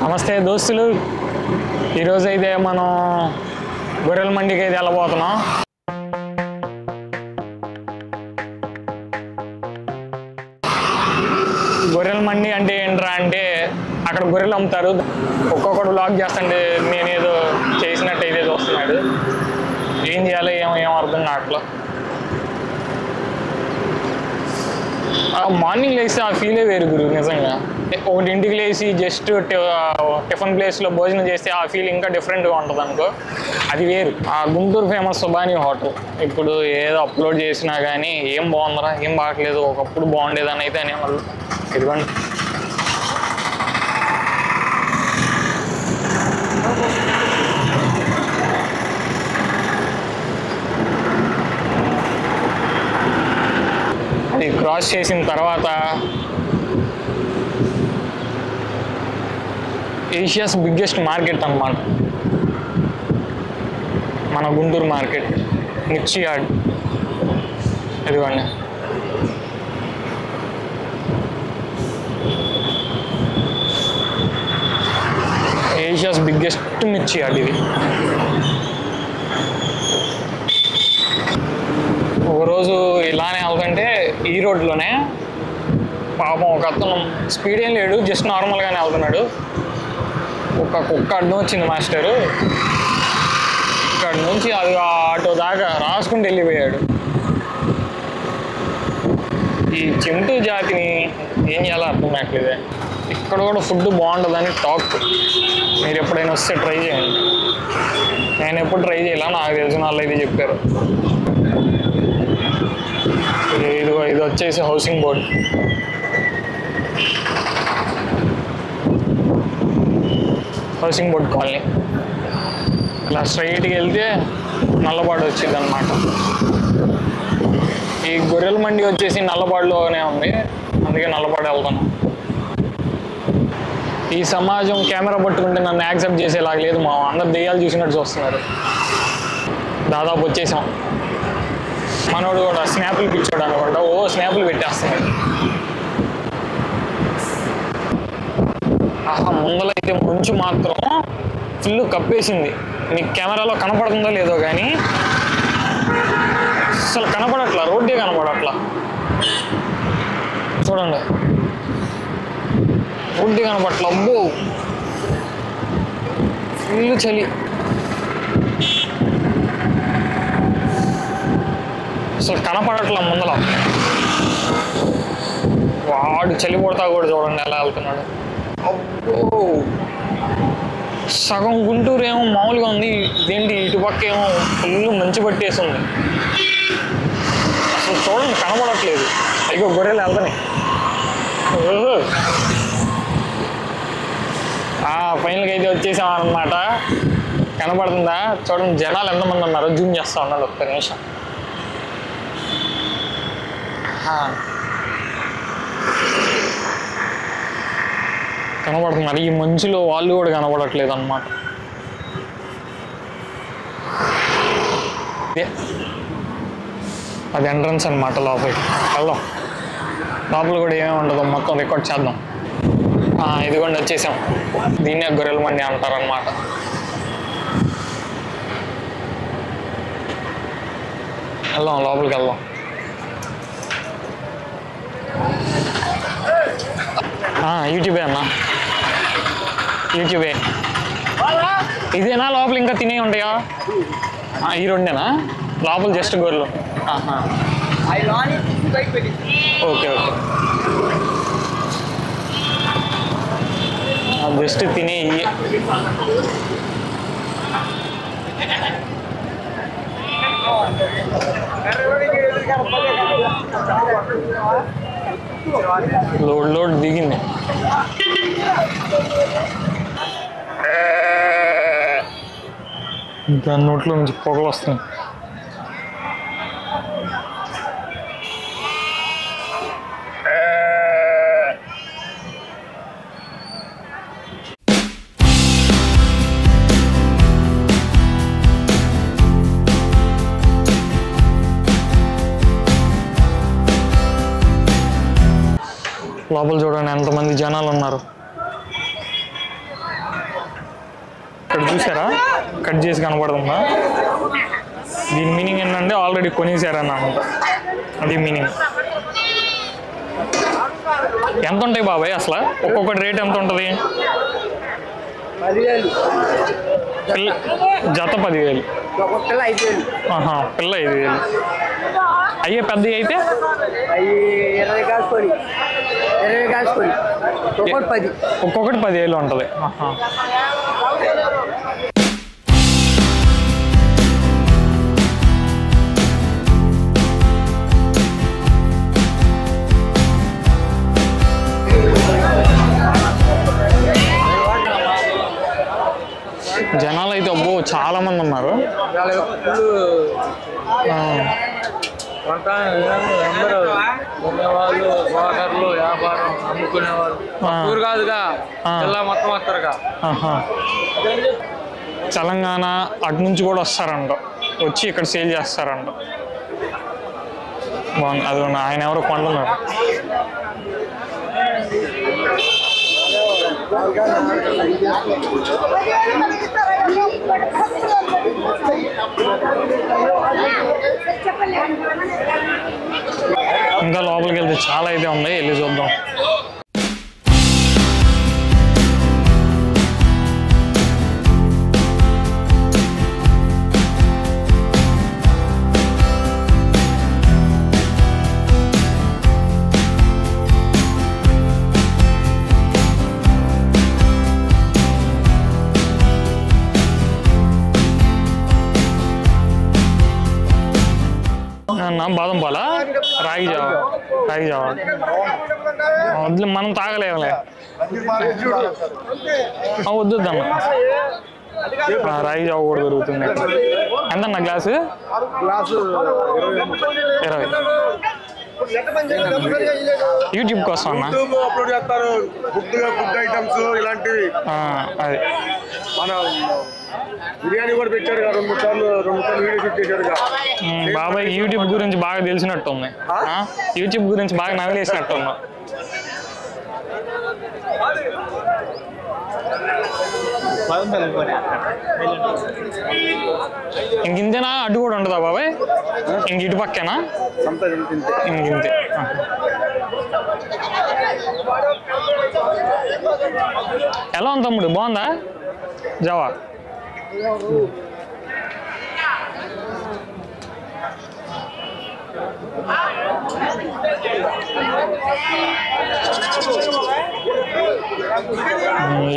నమస్తే దోస్తులు, ఈరోజు అయితే మనం గొర్రెల మండికి అయితే వెళ్ళబోతున్నాం. గొర్రెల మండి అంటే ఏంట్రా అంటే అక్కడ గొర్రెలు అమ్ముతారు. ఒక్కొక్కడు వ్లాగ్ చేస్తుంటే నేనేదో చేసినట్టు అయితే చూస్తున్నాడు. ఏం చేయాలో ఏం అర్థం కావట్లేదు. మార్నింగ్ లేస్తే ఆ ఫీలే వేరు గురు. నిజంగా ఒకటింటికి లేచి జస్ట్ టిఫిన్ ప్లేస్లో భోజనం చేస్తే ఆ ఫీల్ ఇంకా డిఫరెంట్గా ఉంటుంది అనుకో, అది వేరు. ఆ గుంటూరు ఫేమస్ సుబానీ హోటల్ ఇప్పుడు ఏదో అప్లోడ్ చేసినా కానీ ఏం బాగుందరా, ఏం బాగట్లేదు, ఒకప్పుడు బాగుండేదని అయితే అనేవాళ్ళు. ఇదిగోండి, అది క్రాస్ చేసిన తర్వాత ఏషియాస్ బిగ్గెస్ట్ మార్కెట్ అన్నమాట మన గుంటూరు మార్కెట్, మిర్చి యార్డ్. ఇదిగోండి, ఏషియాస్ బిగ్గెస్ట్ మిర్చి యార్డ్ ఇది. ఒకరోజు ఇలానే వెళ్తుంటే ఈ రోడ్లోనే పాపం ఒక అతను స్పీడ్ ఏం లేడు, జస్ట్ నార్మల్గానే వెళ్తున్నాడు. ఒక కుక్క అడ్డం వచ్చింది మాస్టరు. ఇక్కడ నుంచి అది ఆటో దాకా రాసుకుంటూ వెళ్ళిపోయాడు. ఈ చెంటు జాతిని ఏం చేయాలో అర్థం కావట్లేదే. ఇక్కడ కూడా ఫుడ్ బాగుంటుందని టాక్. మీరు ఎప్పుడైనా వస్తే ట్రై చేయండి. నేను ఎప్పుడు ట్రై చేయాల, నాకు తెలిసిన వాళ్ళు అయితే చెప్పారు. ఇది వచ్చేసి housing board. Housing board colony. ఇలా స్ట్రైట్కి వెళ్తే నల్లపాడు వచ్చింది అనమాట. ఈ గొర్రెల మండి వచ్చేసి నల్లపాడులోనే ఉంది, అందుకే నల్లపాడు వెళ్తాను. ఈ సమాజం కెమెరా పట్టుకుంటే నన్ను యాక్సెప్ట్ చేసేలాగా లేదు. మా అందరు దెయ్యాలు చూసినట్టు చూస్తున్నారు. దాదాపు వచ్చేసాం. మనోడు కూడా స్నాప్లు పిచ్చాడు అనుకుంటా, స్నాప్లు పెట్టేస్తున్నాడు. ముందలైతే ముంచు మాత్రం ఫుల్ కప్పేసింది. మీకు కెమెరాలో కనపడుతుందో లేదో కానీ అసలు కనపడట్లా, రోడ్డే కనపడట్లా. చూడండి, రోడ్డే కనపడట్లా. అబ్బో ఫుల్ చలి. అసలు కనపడట్లా ముందల. వాడు చలి పడతా కూడా చూడండి ఎలా వెళ్తున్నాడు. అబ్బో, సగం గుంటూరు ఏమో మామూలుగా ఉంది, ఇదేంటి ఇటుపక్క ఏమో ఫుల్ మంచి పట్టేసింది. అసలు చూడండి కనపడట్లేదు. అయ్యో గొర్రెలు వెళ్తాయి. ఫైనల్గా అయితే వచ్చేసాం అన్నమాట. కనపడుతుందా చూడండి, జనాలు ఎంతమంది ఉన్నారో జూమ్ చేస్తా ఉన్నాడు. ఒక్క నిమిషం. కనబడుతున్నారు. ఈ మంచులో వాళ్ళు కూడా కనబడట్లేదు అన్నమాట. అది ఎంట్రన్స్ అనమాట. లోపలికి వెళ్దాం. లోపల కూడా ఏమేమి ఉండదు మొత్తం రికార్డ్ చేద్దాం. ఇదిగోండి వచ్చేసాం. దీన్నే గొర్రెల మండి అంటారనమాట. వెళ్దాం, లోపలికి వెళ్దాం. యూట్యూబే అన్నా, యూట్యూబే. ఇదేనా లోపల ఇంకా తినే ఉంటాయా? ఈ రెండేనా లోపల? జస్ట్ గొర్రెలు. ఓకే ఓకే, జస్ట్ తినే. లోడ్ దిగింది. దాని నోట్లో నుంచి పొగలు వస్తుంది. లోపల చూడండి ఎంతమంది జనాలు ఉన్నారు. చూసారా కట్ చేసి కనపడుతుందా? దీని మీనింగ్ ఏంటంటే ఆల్రెడీ కొనేసారన్నమాట, అది మీనింగ్. ఎంత ఉంటాయి బాబాయ్ అసలు? ఒక్కొక్కటి రేట్ ఎంత ఉంటుంది? జత 10,000, పిల్ల 5,000. అయ్యే పెద్దవి అయితే ఒక్కొక్కటి 10,000 ఉంటుంది. జనాలు అయితే అబ్బో చాలా మంది ఉన్నారు. వ్యాపారం అమ్ముకునే వాళ్ళు కాదుగా, మొత్తం వస్తారుగా. తెలంగాణ అటు నుంచి కూడా వస్తారంట, వచ్చి ఇక్కడ సేల్ చేస్తారంట. బాగుంది. అది ఆయన ఎవరో కొంటున్నారు. ఇంకా లోపలికి వెళ్తే చాలా అయితే ఉన్నాయి, వెళ్ళి చూద్దాం. బాదం పాలా? రాగి జావా వద్దు, మనం తాగలేములే. వద్దుద్దమ్మా, రాగి జావ కూడా దొరుకుతుంది. ఎంతన్నా గ్లాసు? 20. యూట్యూబ్ కోసం అన్న అప్లోడ్ చేస్తారు, ఫుడ్ ఐటమ్స్ ఇలాంటివి. అది బిర్యానీ కూడా పెట్టారు, 2-3 సార్లు వీడియో షూట్ చేశారు. బాబాయ్ యూట్యూబ్ గురించి బాగా తెలిసినట్టు ఉంది, యూట్యూబ్ గురించి బాగా నవలేసినట్టు ఉన్నా. ఇంకింతేనా? అడ్డు కూడా ఉంటుందా బాబాయ్? ఇంక ఇటు పక్కేనా? ఇంకింతే. ఎలా ఉంది తమ్ముడు, బాగుందా జావా?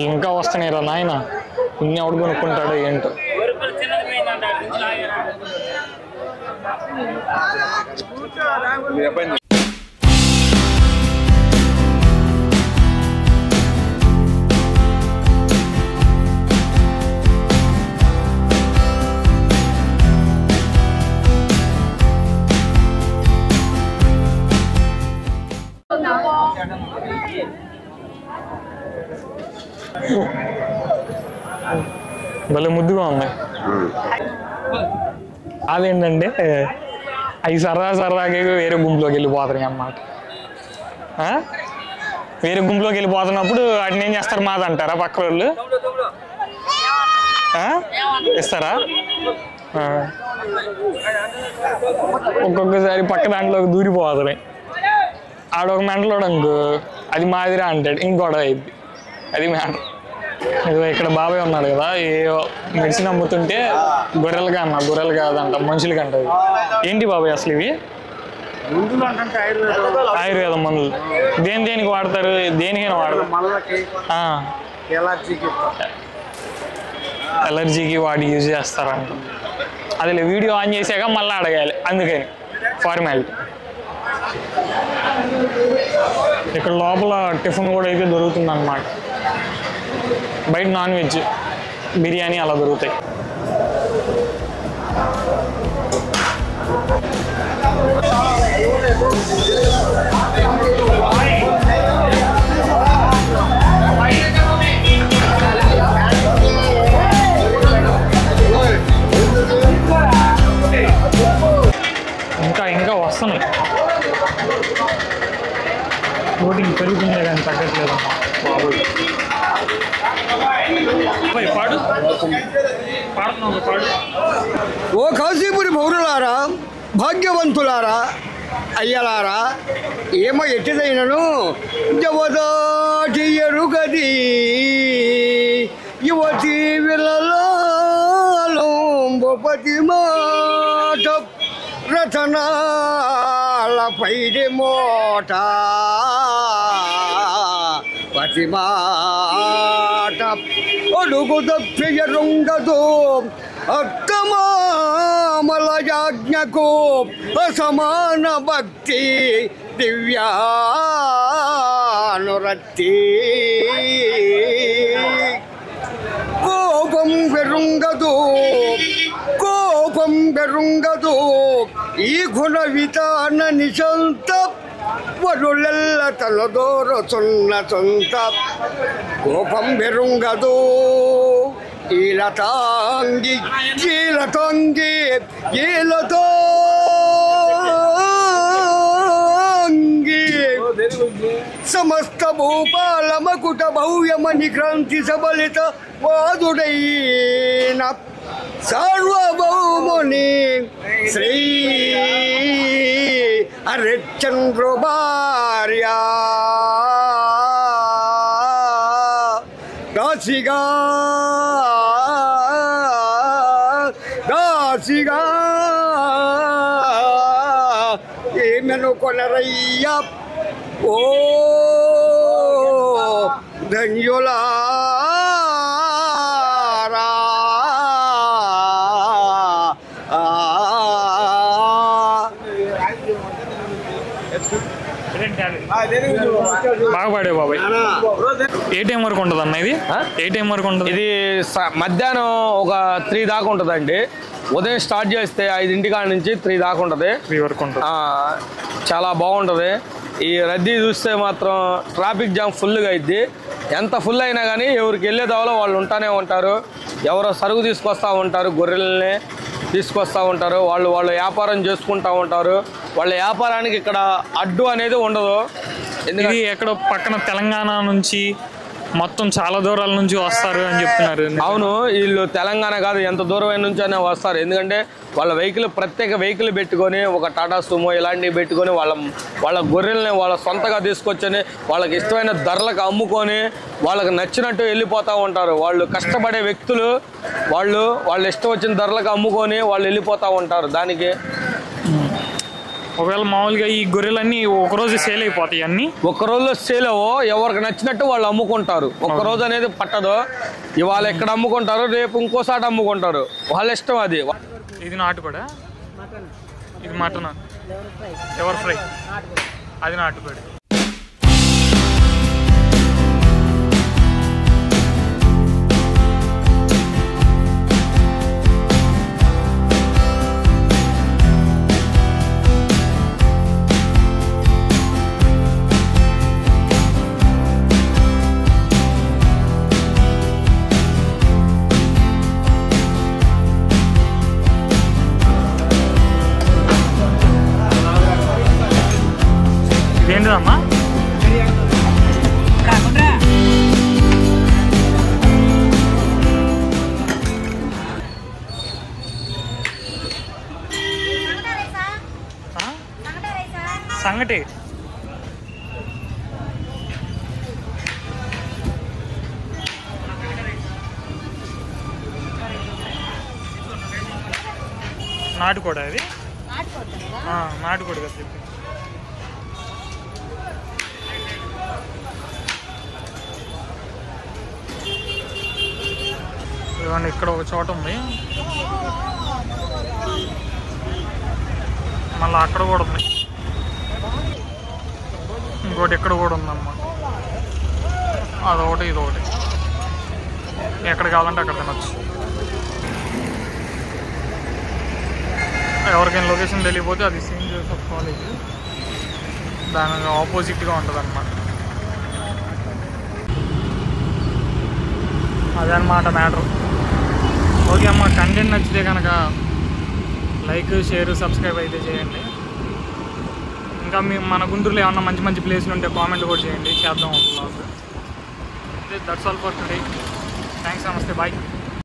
ఇంకా వస్తున్నాయి రా నాయన, ఇన్ని ఎవడు కొనుక్కుంటాడో ఏంటో. భలే ముద్దుగా ఉంది. అదేంటంటే అవి సరదాగా వేరే గుంపులోకి వెళ్ళిపోతాయి అన్నమాట. వేరే గుంపులోకి వెళ్ళిపోతున్నప్పుడు వాటిని ఏం చేస్తారు? మాదంటారా పక్క వాళ్ళు? ఇస్తారా? ఒక్కొక్కసారి పక్క దాంట్లోకి దూరిపోతున్నాయి. ఆడొక మెంటలోడు అనుకో, అది మాదిరా అంటాడు, ఇంకోటి అయింది. అది మ్యాటర్. ఇక్కడ బాబాయ్ ఉన్నాడు కదా, ఏ మెడిసిన్ అమ్ముతుంటే గొర్రెలు కాదంట, మనుషులకి అంటది. ఏంటి బాబాయ్ అసలు ఇవి? ఆయుర్వేదం మందులు. దేనికి వాడతారు? దేనికైనా వాడతారు. ఎలర్జీకి వాటి యూజ్ చేస్తారంట. అది వీడియో ఆన్ చేసాక మళ్ళీ అడగాలి, అందుకని ఫార్మాలిటీ. ఇక్కడ లోపల టిఫిన్ కూడా అయితే దొరుకుతుంది అన్నమాట. బయట నాన్ వెజ్ బిర్యానీ అలా దొరుకుతాయి. ఇంకా వస్తున్నాయి. ప్రోటీన్ పెరుగుతుంది కానీ తగ్గట్లేదమ్మా బాబు. పాడు పాడుతున్నావు పాడు. ఓ కాశీపురి పౌరులారా, భాగ్యవంతులారా, అయ్యలారా, ఏమో ఎట్టిదైనను జవదాటి ఎరుగది యువతి విలలోపతి మాట రతనాల పైడి మోట పతి మాట అడుగు తప్పియరుంగదు అక్కమామల యాజ్ఞకు అసమాన భక్తి దివ్యానురక్తి కోపం బెరుంగదు ఈ గుణ విధాన నిశంత వరులెల్ల తలదోరుచున్న సొంత కోపం బెరుంగదు ఈలతాంగి సమస్త భూపాల మకుట భవ్యమణి క్రాంతి సబలిత వాదుడైన సార్వభౌముని శ్రీ హరిశ్చంద్ర భార్య దాసిగా ఏమెను కొనరయ్య ఓ ధన్యులారా. బాగా పాడే బాబాయ్. ఏ టైం వరకు ఉంటుంది అన్న ఇది? ఏ టైం వరకు ఉంటుంది ఇది? మధ్యాహ్నం ఒక 3 దాకా ఉంటుందండి. ఉదయం స్టార్ట్ చేస్తే 5 కాడ నుంచి 3 దాకా ఉంటుంది. 3 వరకు ఉంటుంది. చాలా బాగుంటుంది. ఈ రద్దీ చూస్తే మాత్రం ట్రాఫిక్ జామ్ ఫుల్గా అయింది. ఎంత ఫుల్ అయినా కానీ ఎవరికి వెళ్ళే దావలో వాళ్ళు ఉంటానే ఉంటారు. ఎవరో సరుకు తీసుకొస్తూ ఉంటారు, గొర్రెల్ని తీసుకొస్తూ ఉంటారు. వాళ్ళు వ్యాపారం చేసుకుంటూ ఉంటారు. వాళ్ళ వ్యాపారానికి ఇక్కడ అడ్డు అనేది ఉండదు. ఇది ఎక్కడో పక్కన తెలంగాణ నుంచి మొత్తం చాలా దూరాల నుంచి వస్తారు అని చెప్తున్నారు. అవును, వీళ్ళు తెలంగాణ కాదు, ఎంత దూరమైన నుంచి అయినా వస్తారు. ఎందుకంటే వాళ్ళ వెహికల్, ప్రత్యేక వెహికల్ పెట్టుకొని, ఒక టాటా సుమో ఇలాంటివి పెట్టుకొని వాళ్ళ గొర్రెల్ని వాళ్ళ సొంతగా తీసుకొచ్చని వాళ్ళకి ఇష్టమైన ధరలకు అమ్ముకొని వాళ్ళకి నచ్చినట్టు వెళ్ళిపోతూ ఉంటారు. వాళ్ళు కష్టపడే వ్యక్తులు, వాళ్ళు ఇష్టం వచ్చిన ధరలకు అమ్ముకొని వాళ్ళు వెళ్ళిపోతూ ఉంటారు. దానికి ఒకవేళ మామూలుగా ఈ గొర్రెలన్నీ ఒకరోజు సేల్ అయిపోతాయి. అన్ని ఒక్క రోజులో సేల్ అవ్వో, ఎవరికి నచ్చినట్టు వాళ్ళు అమ్ముకుంటారు. ఒక్క రోజు అనేది పట్టదు. ఇవాళ ఎక్కడ అమ్ముకుంటారు, రేపు ఇంకోసారి అమ్ముకుంటారు. వాళ్ళ ఇష్టం అది. ఇది నాటుకోడా? ఇది మటన్. Ever fry. అది నాటుకోడి. ఇదేంటిదమ్మా? సంగటి. నాటుకోడా ఇది? నాటుకోడు కదా చెప్పి. ఇదిగోండి, ఇక్కడ ఒక చోట ఉంది, మళ్ళీ అక్కడ కూడా ఉంది, ఇంకోటి ఇక్కడ కూడా ఉందమ్మా. అదొకటి ఇదొకటి. ఎక్కడ కావాలంటే అక్కడ తినచ్చు. ఎవరికైనా లొకేషన్ తెలియకపోతే అది సెయింట్ జోసెఫ్ కాలేజ్, దానికి ఆపోజిట్గా ఉంటుంది అన్నమాట. అదనమాట మ్యాటర్. ఓకే అమ్మ, కంటెంట్ నచ్చితే కనుక లైక్, షేర్, సబ్స్క్రైబ్ అయితే చేయండి. ఇంకా మన గుంటూరులో ఏమన్నా మంచి మంచి ప్లేస్లు ఉంటే కామెంట్ కూడా చేయండి, చేద్దాం. That's all for today. Thanks. నమస్తే. బాయ్.